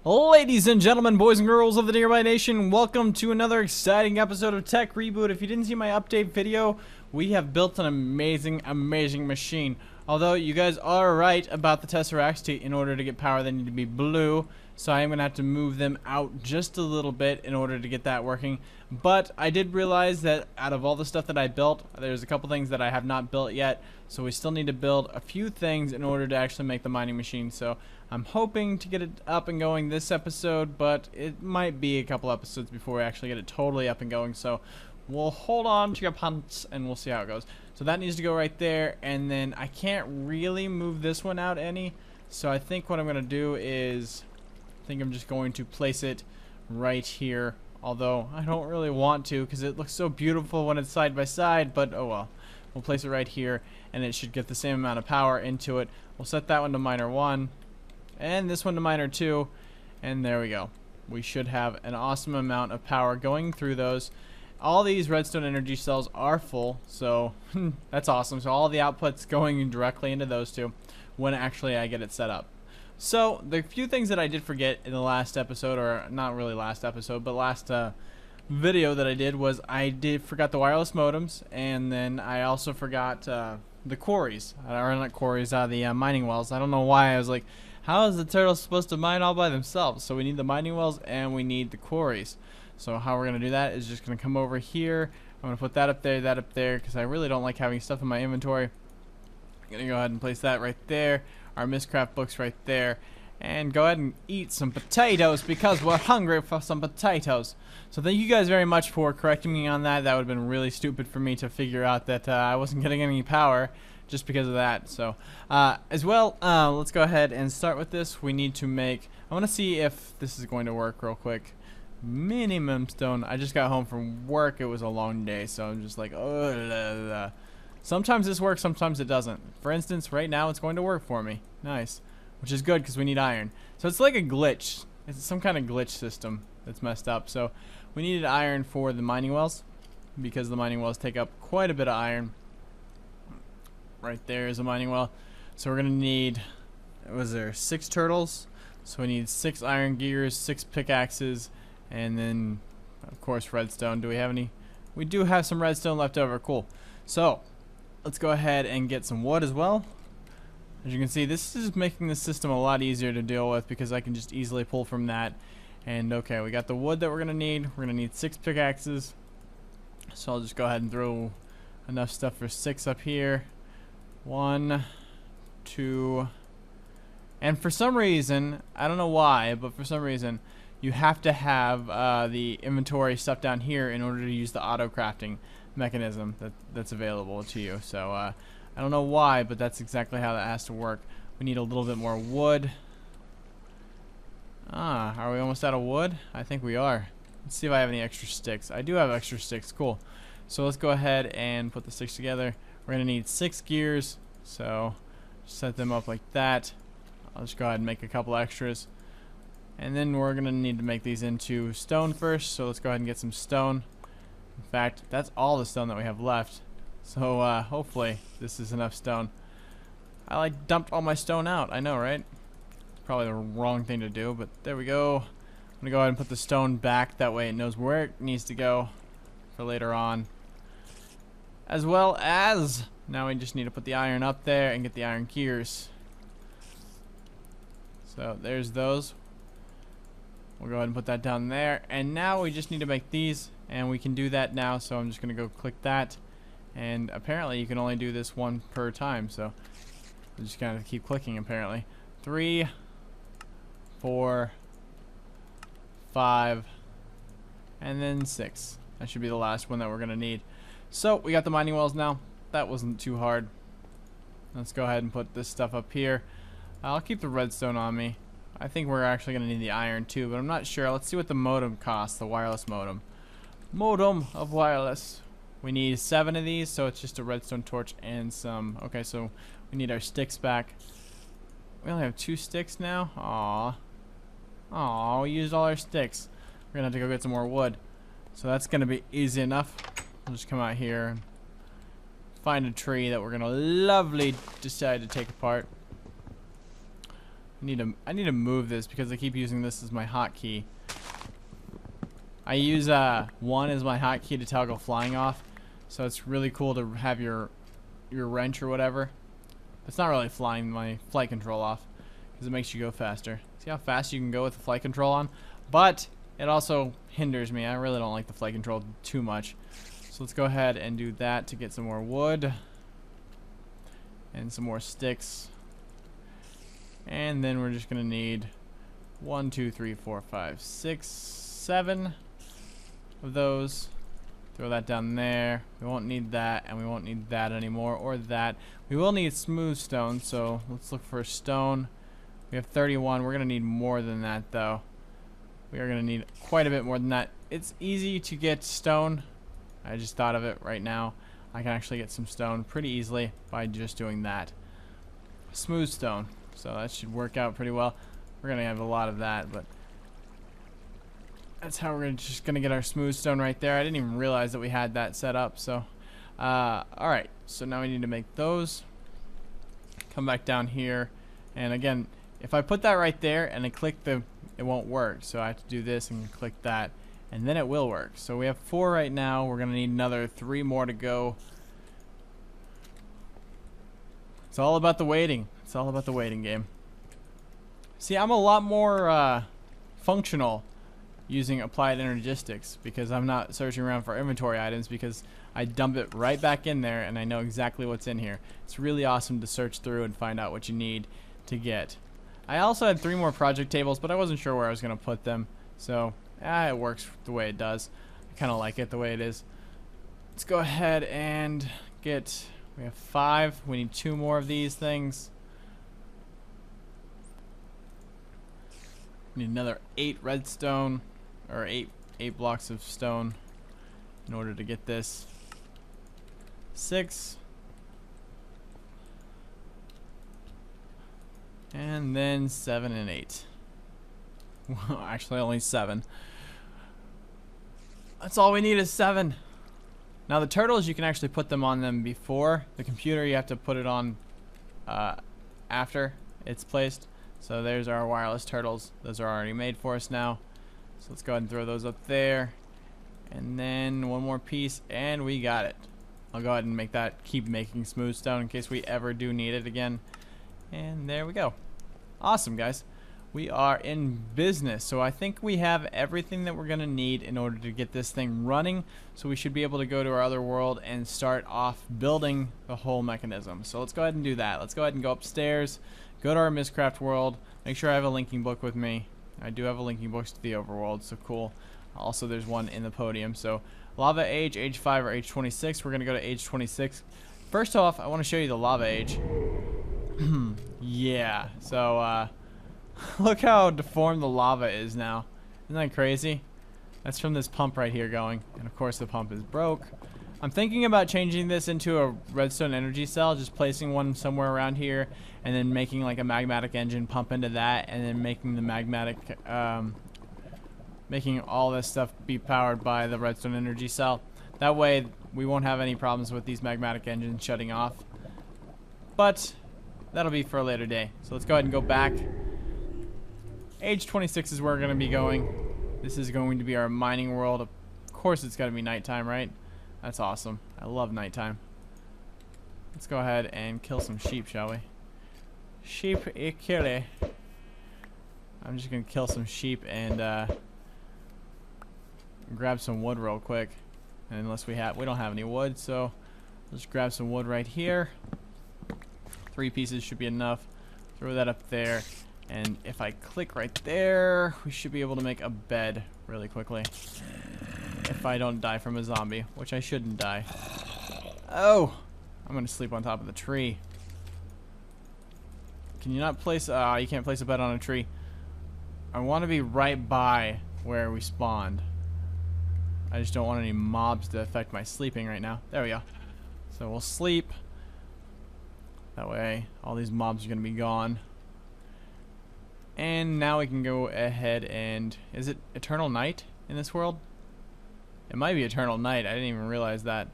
Ladies and gentlemen, boys and girls of the Nearby Nation, welcome to another exciting episode of Tech Reboot. If you didn't see my update video, we have built an amazing machine. Although you guys are right about the Tesseracts, in order to get power they need to be blue. So I am going to have to move them out just a little bit in order to get that working. But I did realize that out of all the stuff that I built, there's a couple things that I have not built yet. So we still need to build a few things in order to actually make the mining machine. So I'm hoping to get it up and going this episode, but it might be a couple episodes before we actually get it totally up and going. So we'll hold on to your punts and we'll see how it goes. So that needs to go right there, and then I can't really move this one out any. So I think what I'm going to do is, I think I'm just going to place it right here. Although I don't really want to because it looks so beautiful when it's side by side, but oh well. We'll place it right here and it should get the same amount of power into it. We'll set that one to miner 1 and this one to miner 2, and there we go. We should have an awesome amount of power going through those. All these redstone energy cells are full, so that's awesome. So all the outputs going directly into those two when actually I get it set up. So the few things that I did forget in the last episode, or not really last episode, but last video that I did, was I forgot the wireless modems, and then I also forgot the quarries, or not quarries, the mining wells. I don't know why I was like, how is the turtle supposed to mine all by themselves? So we need the mining wells and we need the quarries. So how we're gonna do that is just gonna come over here. I'm gonna put that up there, because I really don't like having stuff in my inventory. I'm gonna go ahead and place that right there. Our Mistcraft books right there, and go ahead and eat some potatoes because we're hungry for some potatoes. So thank you guys very much for correcting me on that. That would have been really stupid for me to figure out that I wasn't getting any power just because of that. So as well, let's go ahead and start with this. We need to make, I want to see if this is going to work real quick. Minimum stone. I just got home from work. It was a long day, so I'm just like, oh la, la. Sometimes this works, sometimes it doesn't. For instance, right now it's going to work for me. Nice. Which is good because we need iron. So it's like a glitch. It's some kind of glitch system that's messed up. So we needed iron for the mining wells, because the mining wells take up quite a bit of iron. Right there is a mining well. So we're going to need, was there 6 turtles? So we need 6 iron gears, 6 pickaxes, and then of course redstone. Do we have any? We do have some redstone left over. Cool. So let's go ahead and get some wood as well. As you can see, this is making the system a lot easier to deal with because I can just easily pull from that. And okay, we got the wood that we're gonna need. We're gonna need 6 pickaxes. So I'll just go ahead and throw enough stuff for 6 up here. 1, 2, and for some reason, I don't know why, but for some reason, you have to have the inventory stuff down here in order to use the auto crafting mechanism that's available to you. So I don't know why, but that's exactly how that has to work. We need a little bit more wood. Are we almost out of wood? I think we are. Let's see if I have any extra sticks. I do have extra sticks. Cool. So let's go ahead and put the sticks together. We're gonna need 6 gears, so set them up like that. I'll just go ahead and make a couple extras, and then we're gonna need to make these into stone first. So let's go ahead and get some stone. In fact, that's all the stone that we have left. So hopefully this is enough stone. I like dumped all my stone out. I know, right? It's probably the wrong thing to do, but there we go. I'm gonna go ahead and put the stone back. That way it knows where it needs to go for later on. As well as, now we just need to put the iron up there and get the iron gears. So there's those. We'll go ahead and put that down there. And now we just need to make these. And we can do that now, so I'm just going to go click that. And apparently you can only do this 1 per time, so we're just going to keep clicking apparently. 3, 4, 5, and then 6. That should be the last one that we're going to need. So we got the mining wells now. That wasn't too hard. Let's go ahead and put this stuff up here. I'll keep the redstone on me. I think we're actually going to need the iron too, but I'm not sure. Let's see what the modem costs, the wireless modem. Modem of wireless. We need 7 of these, so it's just a redstone torch and some. Okay, so we need our sticks back. We only have 2 sticks now. Aw, we used all our sticks. We're gonna have to go get some more wood. So that's gonna be easy enough. We'll just come out here and find a tree that we're gonna lovely decide to take apart. I need to move this because I keep using this as my hotkey. I use 1 as my hotkey to toggle flying off, so it's really cool to have your wrench or whatever. It's not really flying my flight control off because it makes you go faster. See how fast you can go with the flight control on? But it also hinders me. I really don't like the flight control too much. So let's go ahead and do that to get some more wood and some more sticks. And then we're just gonna need 1, 2, 3, 4, 5, 6, 7 of those. Throw that down there. We won't need that, and we won't need that anymore, or that. We will need smooth stone, so let's look for stone. We have 31. We're gonna need more than that, though. We are gonna need quite a bit more than that. It's easy to get stone. I just thought of it right now. I can actually get some stone pretty easily by just doing that. Smooth stone. So that should work out pretty well. We're gonna have a lot of that, but that's how we're just gonna get our smooth stone right there. I didn't even realize that we had that set up. So, all right. So now we need to make those. Come back down here, and again, if I put that right there and I click it won't work. So I have to do this and click that, and then it will work. So we have 4 right now. We're gonna need another 3 more to go. It's all about the waiting. It's all about the waiting game. See, I'm a lot more functional using applied energistics because I'm not searching around for inventory items because I dump it right back in there and I know exactly what's in here. It's really awesome to search through and find out what you need to get. I also had 3 more project tables, but I wasn't sure where I was going to put them. So, it works the way it does. I kind of like it the way it is. Let's go ahead and get... We have 5. We need 2 more of these things. We need another 8 redstone, or 8 blocks of stone in order to get this. 6. And then 7 and 8. Well, actually only 7. That's all we need is 7. Now the turtles, you can actually put them on them before. The computer, you have to put it on after it's placed. So there's our wireless turtles. Those are already made for us now. So let's go ahead and throw those up there. And then 1 more piece, and we got it. I'll go ahead and make that, keep making smooth stone in case we ever do need it again. And there we go. Awesome, guys. We are in business. So I think we have everything that we're going to need in order to get this thing running. So we should be able to go to our other world and start off building the whole mechanism. So let's go ahead and do that. Let's go ahead and go upstairs, go to our Mistcraft world, make sure I have a linking book with me. I do have a linking book to the overworld, so cool. Also, there's one in the podium. So lava age, age 5 or age 26. We're going to go to age 26. First off, I want to show you the lava age. Yeah, so look how deformed the lava is now. Isn't that crazy? That's from this pump right here going. And of course the pump is broke. I'm thinking about changing this into a redstone energy cell, just placing one somewhere around here, and then making like a magmatic engine pump into that, and then making the magmatic, making all this stuff be powered by the redstone energy cell. That way we won't have any problems with these magmatic engines shutting off. But that'll be for a later day. So let's go ahead and go back. Age 26 is where we're going to be going. This is going to be our mining world. Of course it's got to be nighttime, right? That's awesome. I love nighttime. Let's go ahead and kill some sheep, shall we? Sheep kill. I'm just going to kill some sheep and grab some wood real quick. And unless we don't have any wood, so let's grab some wood right here. 3 pieces should be enough. Throw that up there. And if I click right there, we should be able to make a bed really quickly. If I don't die from a zombie, which I shouldn't die. Oh! I'm gonna sleep on top of the tree. Can you not place... you can't place a bed on a tree. I want to be right by where we spawned. I just don't want any mobs to affect my sleeping right now. There we go. So we'll sleep. That way, all these mobs are gonna be gone. And now we can go ahead and... Is it eternal night in this world? It might be eternal night. I didn't even realize that.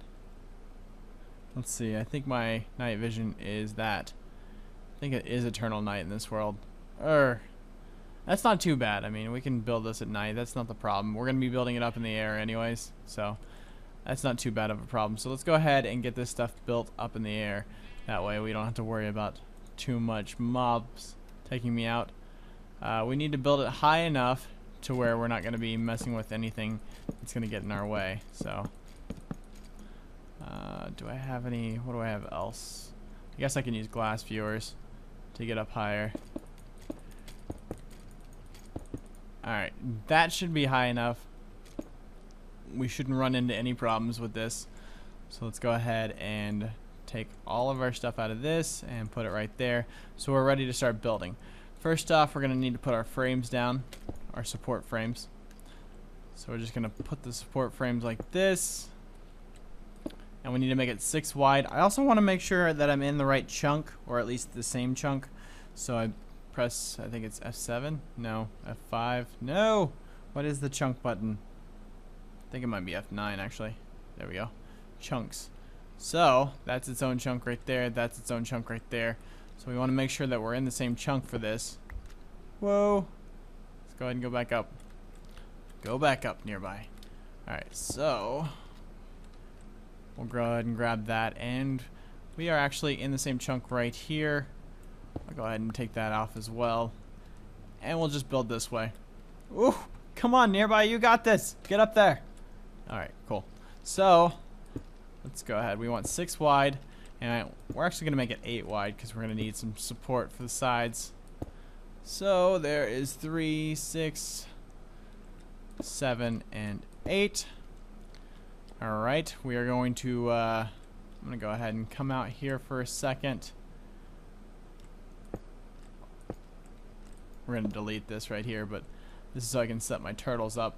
Let's see. I think my night vision is that. I think it is eternal night in this world. That's not too bad. I mean, we can build this at night. That's not the problem. We're going to be building it up in the air anyways, so that's not too bad of a problem. So let's go ahead and get this stuff built up in the air. That way we don't have to worry about too much mobs taking me out. We need to build it high enough to where we're not going to be messing with anything that's going to get in our way. So, do I have any? What do I have else? I guess I can use glass viewers to get up higher. Alright, that should be high enough. We shouldn't run into any problems with this. So let's go ahead and take all of our stuff out of this and put it right there. So we're ready to start building. First off, we're going to need to put our frames down, our support frames. So we're just going to put the support frames like this. And we need to make it 6 wide. I also want to make sure that I'm in the right chunk, or at least the same chunk. So I press, I think it's F7? No, F5. No! What is the chunk button? I think it might be F9 actually. There we go. Chunks. So, that's its own chunk right there. That's its own chunk right there. So we want to make sure that we're in the same chunk for this. Whoa! Let's go ahead and go back up. Go back up nearby. Alright, so we'll go ahead and grab that, and we are actually in the same chunk right here. I'll go ahead and take that off as well. And we'll just build this way. Ooh, come on, Nearby, you got this. Get up there. Alright, cool. So, let's go ahead. We want 6 wide, and we're actually going to make it 8 wide because we're going to need some support for the sides. So, there is 3, 6, 7, and 8. Alright, we are going to, I'm going to go ahead and come out here for a second. We're going to delete this right here, but this is so I can set my turtles up.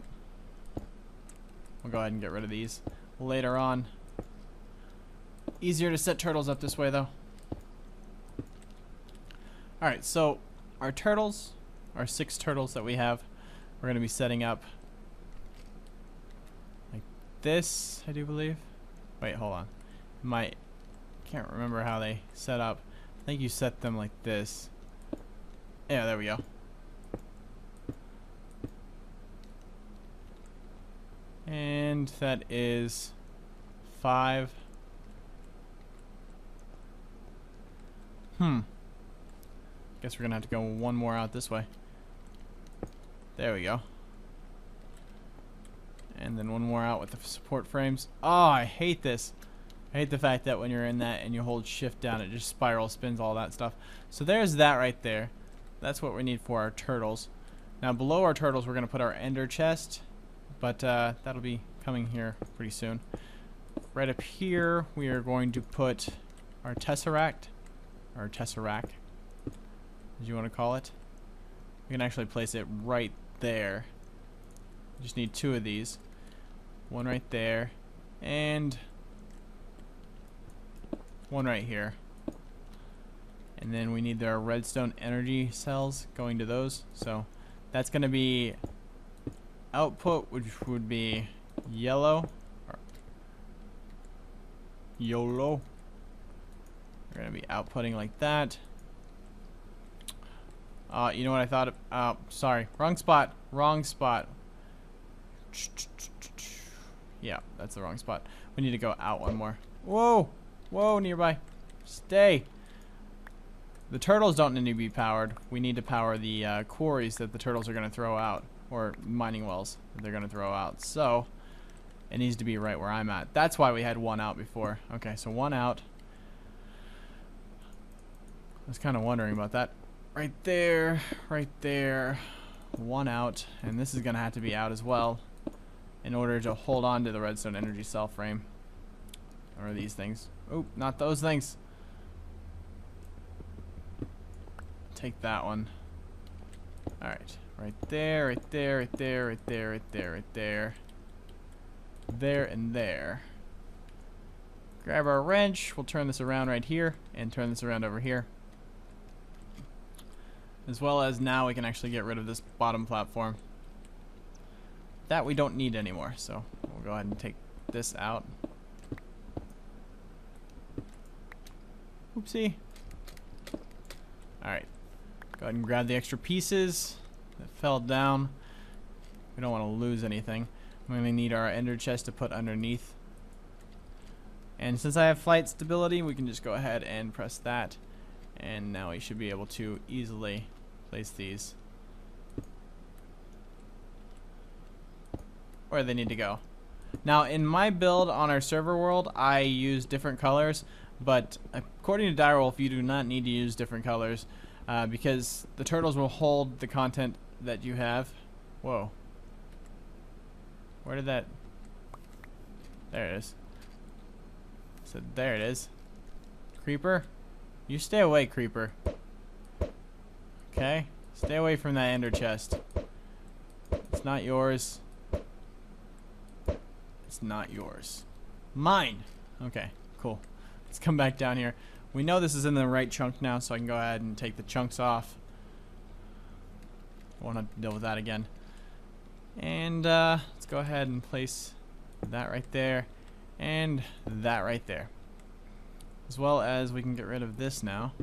We'll go ahead and get rid of these later on. Easier to set turtles up this way, though. Alright, so our turtles, our 6 turtles that we have, we're going to be setting up like this, I do believe. Wait, hold on. Can't remember how they set up. I think you set them like this. Yeah, there we go. And that is 5. Guess we're gonna have to go one more out this way. There we go. And then one more out with the support frames. Oh, I hate this. I hate the fact that when you're in that and you hold shift down, it just spiral spins all that stuff. So there's that right there. That's what we need for our turtles. Now below our turtles, we're gonna put our ender chest. But that'll be coming here pretty soon. Right up here, we are going to put our tesseract, or tesseract, as you want to call it. We can actually place it right there. We just need 2 of these. One right there, and one right here. And then we need our redstone energy cells going to those. So that's going to be output, which would be yellow. Or YOLO. We're going to be outputting like that. You know what I thought of? Sorry. Wrong spot. Wrong spot. Yeah, that's the wrong spot. We need to go out one more. Whoa. Whoa, Nearby. Stay. The turtles don't need to be powered. We need to power the quarries that the turtles are going to throw out. Or mining wells that they're going to throw out. So, it needs to be right where I'm at. That's why we had 1 out before. Okay, so 1 out. I was kind of wondering about that. Right there, right there. 1 out. And this is going to have to be out as well in order to hold on to the redstone energy cell frame. Or these things. Oh, not those things. Take that one. Alright. Right there, right there, right there, right there, right there, right there. There and there. Grab our wrench. We'll turn this around right here and turn this around over here. As well as now we can actually get rid of this bottom platform. That we don't need anymore, so we'll go ahead and take this out. Oopsie. Alright. Go ahead and grab the extra pieces that fell down. We don't want to lose anything. I'm going to need our ender chest to put underneath. And since I have flight stability, we can just go ahead and press that. And now we should be able to easily place these where they need to go. Now, in my build on our server world, I use different colors, but according to Direwolf, you do not need to use different colors because the turtles will hold the content that you have. Whoa. Where did that... There it is. So there it is. Creeper? You stay away, Creeper. Okay? Stay away from that ender chest. It's not yours. It's not yours. Mine! Okay, cool. Let's come back down here. We know this is in the right chunk now, so I can go ahead and take the chunks off. Won't have to deal with that again. And let's go ahead and place that right there and that right there. As well as we can get rid of this now,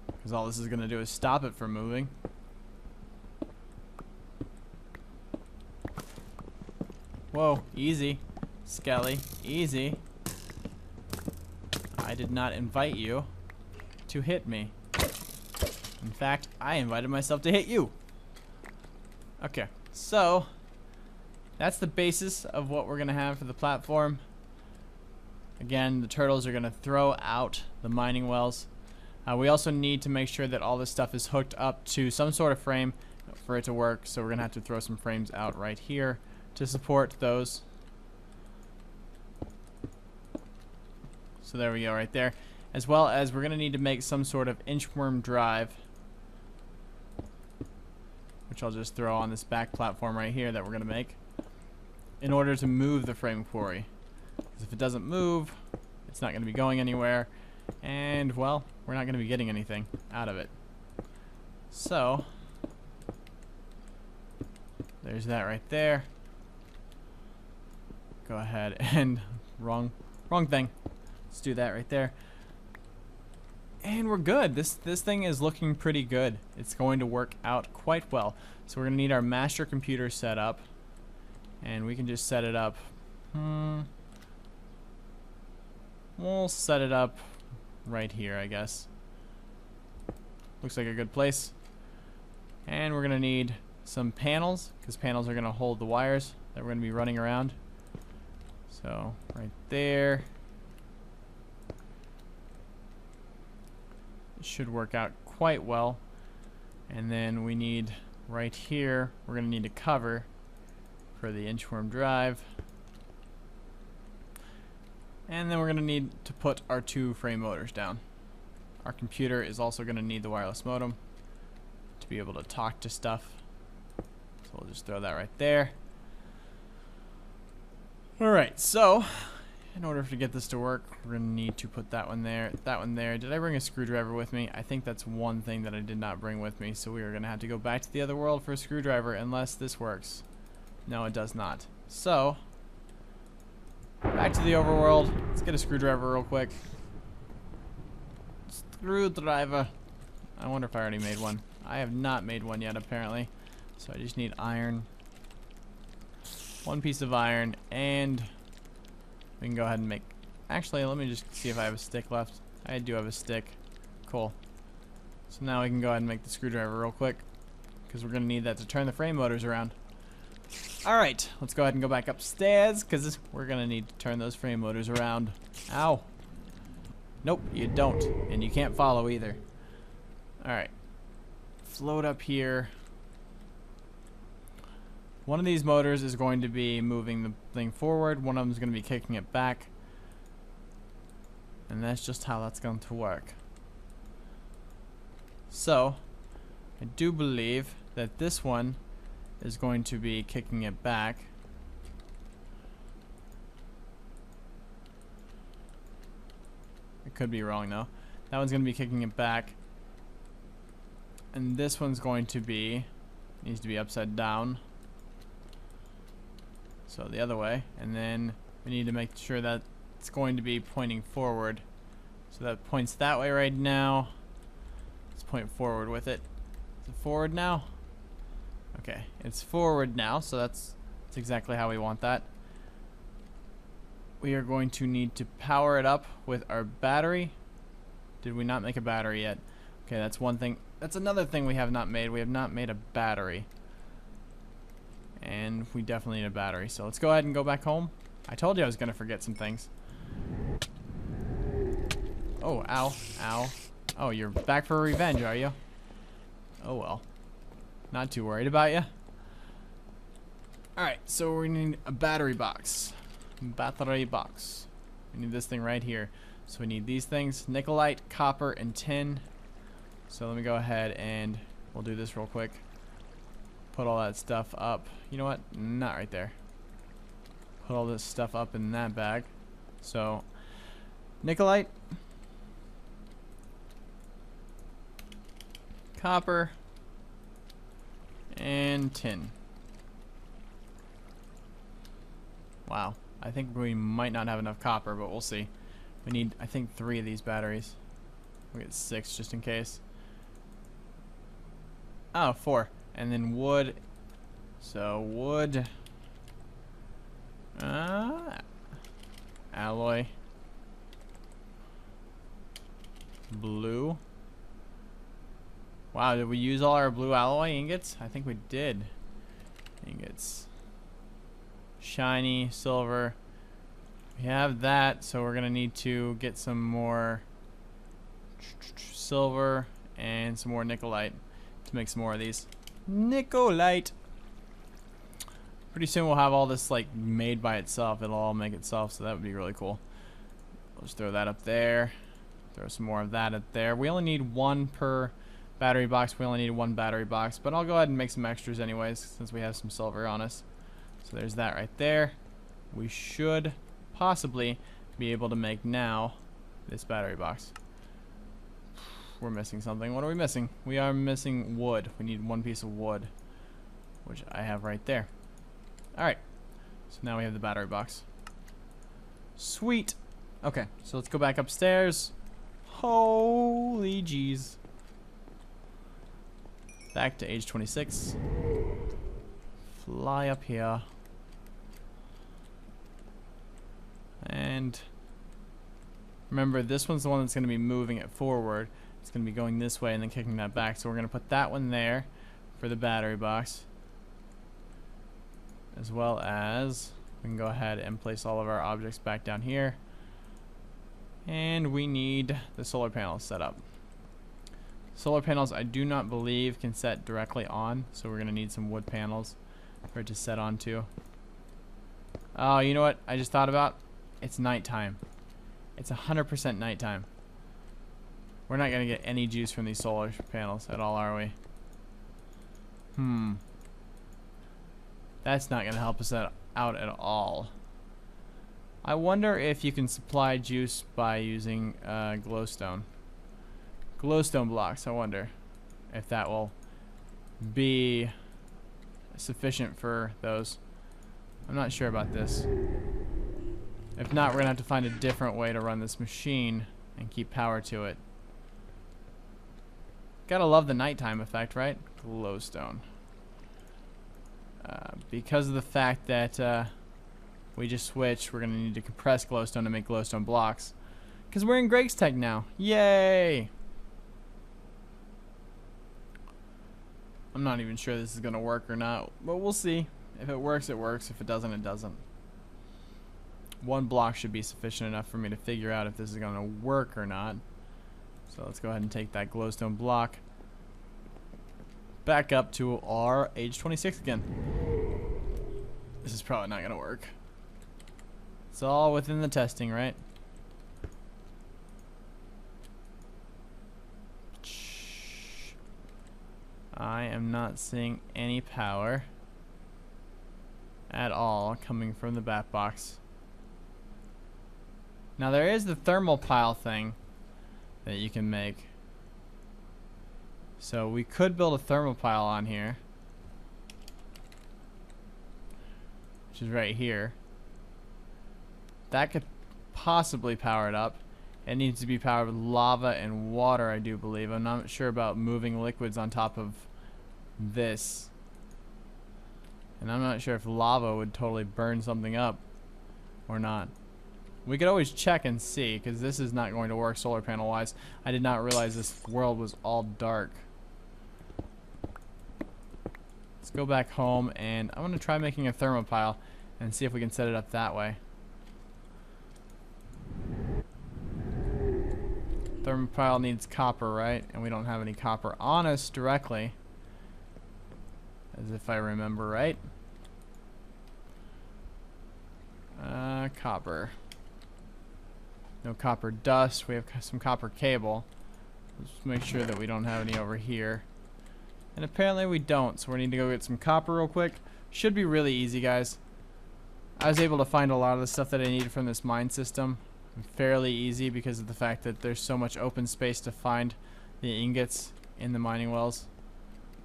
because all this is going to do is stop it from moving. Whoa, easy, Skelly, easy. I did not invite you to hit me. In fact, I invited myself to hit you. Okay, so that's the basis of what we're going to have for the platform. Again, the turtles are going to throw out the mining wells. We also need to make sure that all this stuff is hooked up to some sort of frame for it to work. So we're going to have to throw some frames out right here to support those. So there we go right there. As well as we're going to need to make some sort of inchworm drive, which I'll just throw on this back platform right here that we're going to make in order to move the frame quarry. Because if it doesn't move, it's not going to be going anywhere, and well, we're not going to be getting anything out of it. So there's that right there. Go ahead and wrong thing. Let's do that right there. And we're good. This thing is looking pretty good. It's going to work out quite well. So we're going to need our master computer set up. And we can just set it up. We'll set it up right here, I guess. Looks like a good place. And we're going to need some panels, because panels are going to hold the wires that we're going to be running around. So right there. It should work out quite well. And then we need right here, we're going to need a cover for the inchworm drive. And then we're going to need to put our 2 frame motors down. Our computer is also going to need the wireless modem to be able to talk to stuff. So we'll just throw that right there. Alright, so in order to get this to work, we're going to need to put that one there, that one there. Did I bring a screwdriver with me? I think that's one thing that I did not bring with me, so we are going to have to go back to the other world for a screwdriver unless this works. No, it does not. So, back to the overworld. Let's get a screwdriver real quick. Screwdriver. I wonder if I already made one. I have not made one yet, apparently. So I just need iron. 1 piece of iron, and we can go ahead and make... Actually, let me just see if I have a stick left. I do have a stick. Cool. So now we can go ahead and make the screwdriver real quick, because we're going to need that to turn the frame motors around. Alright, let's go ahead and go back upstairs, because we're going to need to turn those frame motors around. Ow. Nope, you don't. And you can't follow either. Alright. Float up here. One of these motors is going to be moving the thing forward. One of them is going to be kicking it back. And that's just how that's going to work. So, I do believe that this one is going to be kicking it back. I could be wrong though. That one's going to be kicking it back. And this one's going to be, needs to be upside down. So the other way. And then we need to make sure that it's going to be pointing forward. So that points that way right now. Let's point forward with it. Is it forward now? Okay, it's forward now, so that's exactly how we want that. We are going to need to power it up with our battery. Did we not make a battery yet? Okay, that's one thing. That's another thing we have not made. We have not made a battery. And we definitely need a battery. So let's go ahead and go back home. I told you I was going to forget some things. Oh, ow, ow. Oh, you're back for revenge, are you? Oh, well. Not too worried about you. Alright, so we need a battery box. Battery box. We need this thing right here. So we need these things, nickelite, copper, and tin. So let me go ahead and we'll do this real quick. Put all that stuff up. You know what? Not right there. Put all this stuff up in that bag. So, nickelite, copper, and tin. Wow. I think we might not have enough copper, but we'll see. We need, I think, 3 of these batteries. We'll get 6 just in case. Oh, 4. And then wood. So, wood. Alloy. Blue. Wow, did we use all our blue alloy ingots? I think we did. Ingots. Shiny, silver. We have that, so we're gonna need to get some more silver and some more nickelite to make some more of these. Nickelite. Pretty soon we'll have all this like made by itself. It'll all make itself, so that would be really cool. We'll just throw that up there. Throw some more of that up there. We only need 1 per battery box. We only need 1 battery box, but I'll go ahead and make some extras anyways since we have some silver on us. So there's that right there. We should possibly be able to make now this battery box. We're missing something. What are we missing? We are missing wood. We need 1 piece of wood, which I have right there. Alright, so now we have the battery box. Sweet. Okay, so let's go back upstairs. Holy jeez. Back to age 26. Fly up here. And remember, this one's the one that's going to be moving it forward. It's going to be going this way and then kicking that back. So we're going to put that one there for the battery box. As well as we can go ahead and place all of our objects back down here. And we need the solar panels set up. Solar panels I do not believe can set directly on, so we're going to need some wood panels for it to set onto. Oh, you know what I just thought about? It's nighttime. It's 100% nighttime. We're not going to get any juice from these solar panels at all, are we? That's not going to help us out at all. I wonder if you can supply juice by using glowstone. Glowstone blocks, I wonder if that will be sufficient for those. I'm not sure about this. If not, we're going to have to find a different way to run this machine and keep power to it. Gotta love the nighttime effect, right? Glowstone. Because of the fact that we just switched, we're going to need to compress glowstone to make glowstone blocks. Because we're in Greg's tech now. Yay! I'm not even sure this is going to work or not, but we'll see. If it works, it works. If it doesn't, it doesn't. 1 block should be sufficient enough for me to figure out if this is going to work or not. So let's go ahead and take that glowstone block back up to our age 26 again. This is probably not going to work. It's all within the testing, right? I am not seeing any power at all coming from the bat box. Now there is the thermopile thing that you can make. So we could build a thermopile on here, which is right here. That could possibly power it up. It needs to be powered with lava and water, I do believe. I'm not sure about moving liquids on top of this. And I'm not sure if lava would totally burn something up or not. We could always check and see, because this is not going to work solar panel wise. I did not realize this world was all dark. Let's go back home, and I'm going to try making a thermopile and see if we can set it up that way. Thermopile needs copper, right? And we don't have any copper on us directly, as if I remember right. Copper. No copper dust. We have some copper cable. Let's make sure that we don't have any over here. And apparently we don't, so we need to go get some copper real quick. Should be really easy, guys. I was able to find a lot of the stuff that I needed from this mine system fairly easy because of the fact that there's so much open space to find the ingots in the mining wells.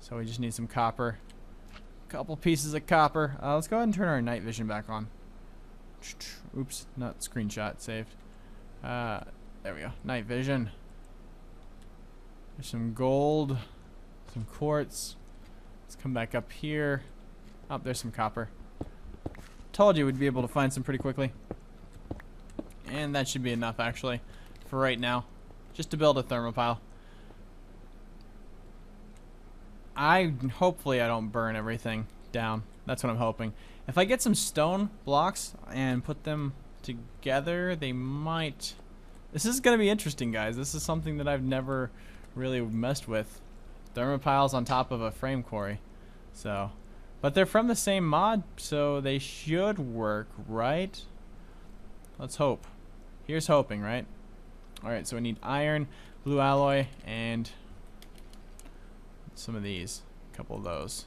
So we just need some copper. Couple pieces of copper. Let's go ahead and turn our night vision back on. Oops, not screenshot saved. There we go. Night vision. There's some gold, some quartz. Let's come back up here. Oh, there's some copper. Told you we'd be able to find some pretty quickly. And that should be enough, actually, for right now. Just to build a thermopile. Hopefully I don't burn everything down. That's what I'm hoping. If I get some stone blocks and put them together, they might... This is going to be interesting, guys. This is something that I've never really messed with. Thermopiles on top of a frame quarry. So, but they're from the same mod, so they should work, right? Let's hope. Here's hoping, right? Alright, so we need iron, blue alloy, and some of these. A couple of those.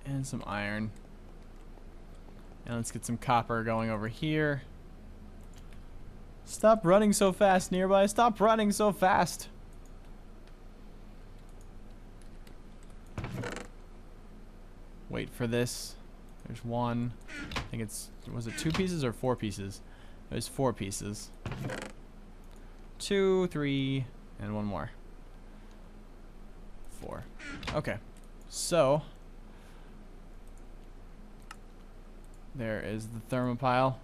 And some iron. And let's get some copper going over here. Stop running so fast, Nearby. Stop running so fast. Wait for this. There's one. I think it's... Was it 2 pieces or 4 pieces? It was 4 pieces. 2, 3, and 1 more. 4. Okay. So... There is the thermopile.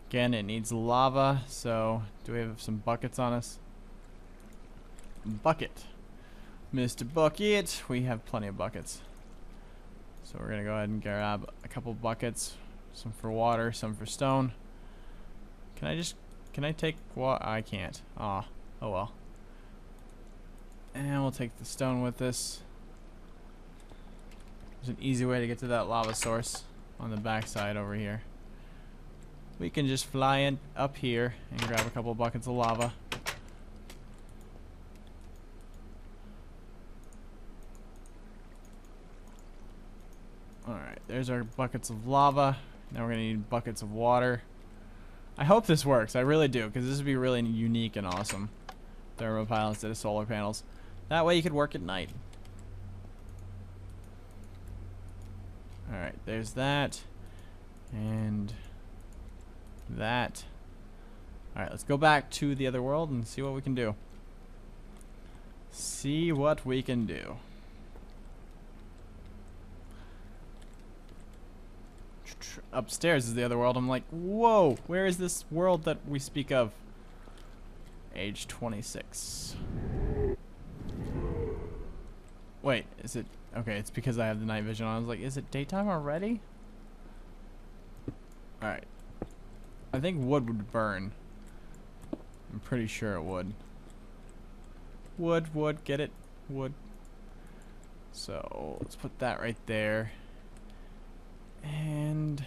Again, it needs lava, so do we have some buckets on us? Bucket. Mr. Bucket. We have plenty of buckets. So we're going to go ahead and grab a couple buckets. Some for water, some for stone. Can I take water? I can't. Aw. Oh well. And we'll take the stone with us. There's an easy way to get to that lava source on the backside over here. We can just fly in up here and grab a couple buckets of lava. Alright, there's our buckets of lava. Now we're going to need buckets of water. I hope this works. I really do, because this would be really unique and awesome. Thermopile instead of solar panels. That way you could work at night. Alright, there's that. And that. Alright, let's go back to the other world and see what we can do. See what we can do. Upstairs is the other world. I'm like, whoa, where is this world that we speak of? Age 26. Wait, is it... Okay, it's because I have the night vision on. I was like, is it daytime already? Alright. I think wood would burn. I'm pretty sure it would. Wood, get it? Wood. So, let's put that right there. And...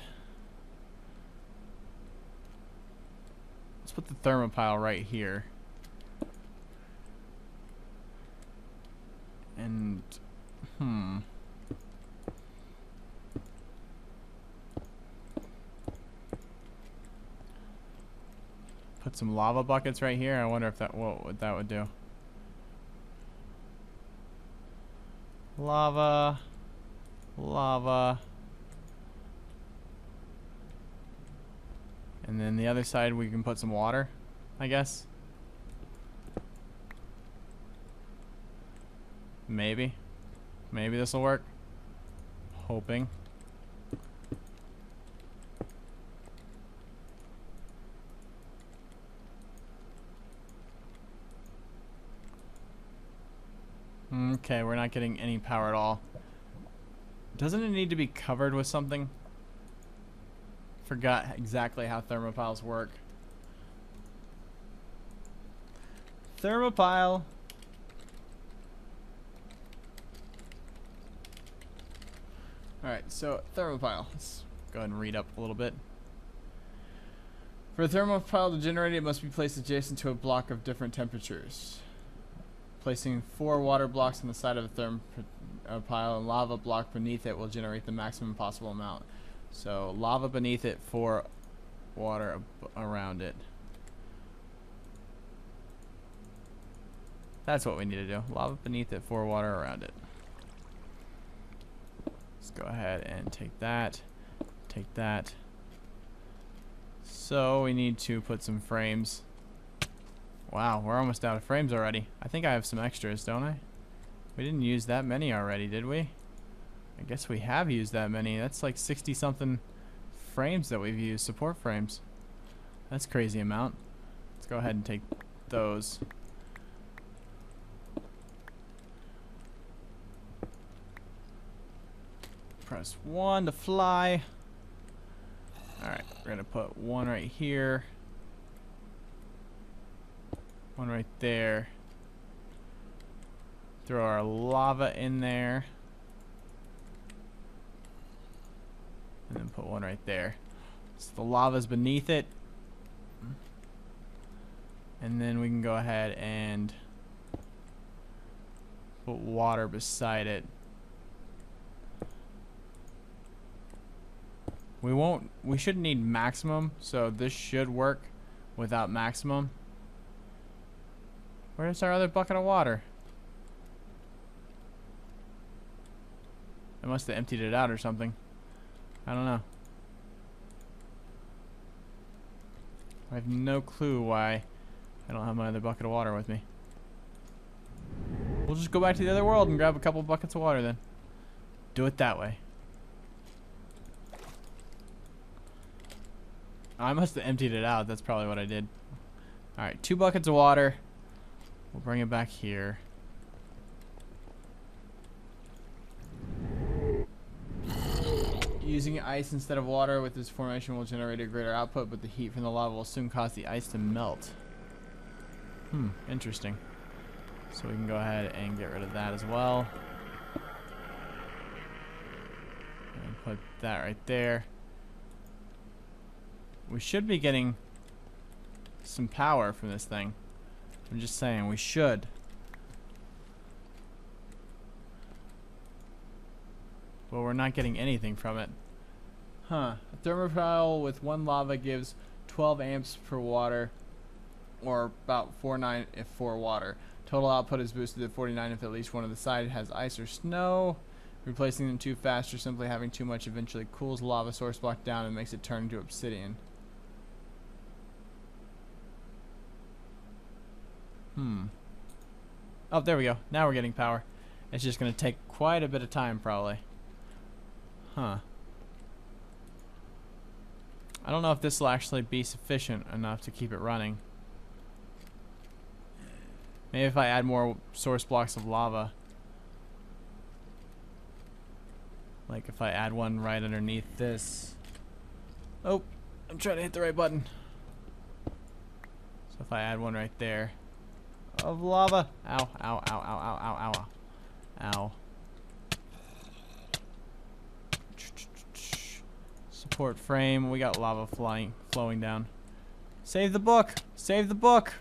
let's put the thermopile right here. And... Put some lava buckets right here. I wonder if that what that would do. Lava. And then the other side we can put some water, I guess. Maybe. Maybe this will work. Hoping. Okay, we're not getting any power at all. Doesn't it need to be covered with something? Forgot exactly how thermopiles work. Thermopile. Alright, so thermopile. Let's go ahead and read up a little bit. For a thermopile to generate, it must be placed adjacent to a block of different temperatures. Placing 4 water blocks on the side of a thermopile and lava block beneath it will generate the maximum possible amount. So lava beneath it, 4 water around it. That's what we need to do. Lava beneath it, 4 water around it. Let's go ahead and take that. Take that. So we need to put some frames. Wow, we're almost out of frames already. I think I have some extras, don't I? We didn't use that many already, did we? I guess we have used that many. That's like 60 something frames that we've used, support frames. That's a crazy amount. Let's go ahead and take those. Press 1 to fly. Alright, we're gonna put 1 right here. 1 right there. Throw our lava in there. And then put 1 right there. So the lava's beneath it. And then we can go ahead and put water beside it. We shouldn't need maximum, so this should work without maximum. Where's our other bucket of water? I must have emptied it out or something. I don't know. I have no clue why I don't have my other bucket of water with me. We'll just go back to the other world and grab a couple buckets of water then. Do it that way. I must have emptied it out. That's probably what I did. Alright, 2 buckets of water. We'll bring it back here. Using ice instead of water with this formation will generate a greater output, but the heat from the lava will soon cause the ice to melt. Interesting. So we can go ahead and get rid of that as well. And put that right there. We should be getting some power from this thing. I'm just saying, we should. But we're not getting anything from it. Huh. A thermopile with 1 lava gives 12 amps per water, or about 49 if 4 water. Total output is boosted to 49 if at least one of the side has ice or snow. Replacing them too fast or simply having too much eventually cools the lava source block down and makes it turn into obsidian. Oh, there we go. Now we're getting power. It's just going to take quite a bit of time, probably. Huh. I don't know if this will actually be sufficient enough to keep it running. Maybe if I add more source blocks of lava. Like if I add one right underneath this. Oh, I'm trying to hit the right button. So if I add one right there of lava. Ow, ow, ow, ow, ow, ow, ow, ow. Support frame. We got lava flowing down. Save the book. Save the book.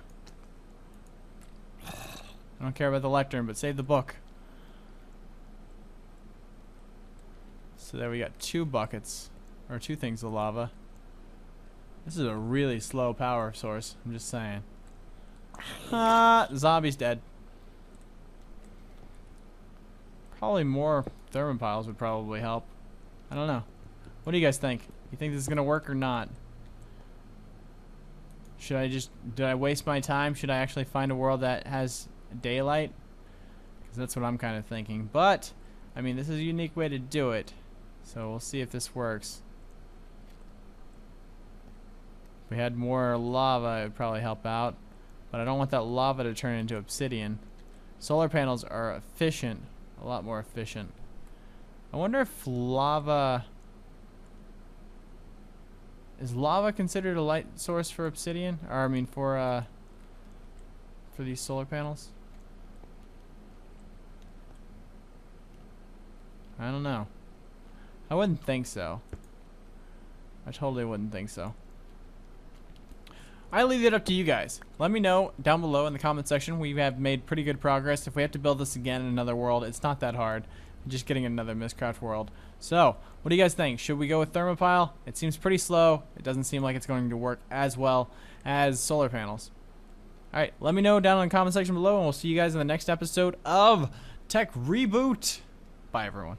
I don't care about the lectern, but save the book. So there we got 2 buckets, or 2 things of lava. This is a really slow power source. I'm just saying. The zombie's dead. Probably more thermopiles would probably help. I don't know. What do you guys think? You think this is gonna work or not? Did I waste my time? Should I actually find a world that has daylight? Because that's what I'm kind of thinking. But, I mean, this is a unique way to do it. So we'll see if this works. If we had more lava, it would probably help out. But I don't want that lava to turn into obsidian. Solar panels are efficient. A lot more efficient. I wonder if lava... Is lava considered a light source for obsidian? Or, I mean, for these solar panels? I don't know. I wouldn't think so. I totally wouldn't think so. I leave it up to you guys. Let me know down below in the comment section. We have made pretty good progress. If we have to build this again in another world, it's not that hard. Just getting another Mistcraft world. So, what do you guys think? Should we go with Thermopile? It seems pretty slow. It doesn't seem like it's going to work as well as solar panels. Alright, let me know down in the comment section below, and we'll see you guys in the next episode of Tech Reboot. Bye, everyone.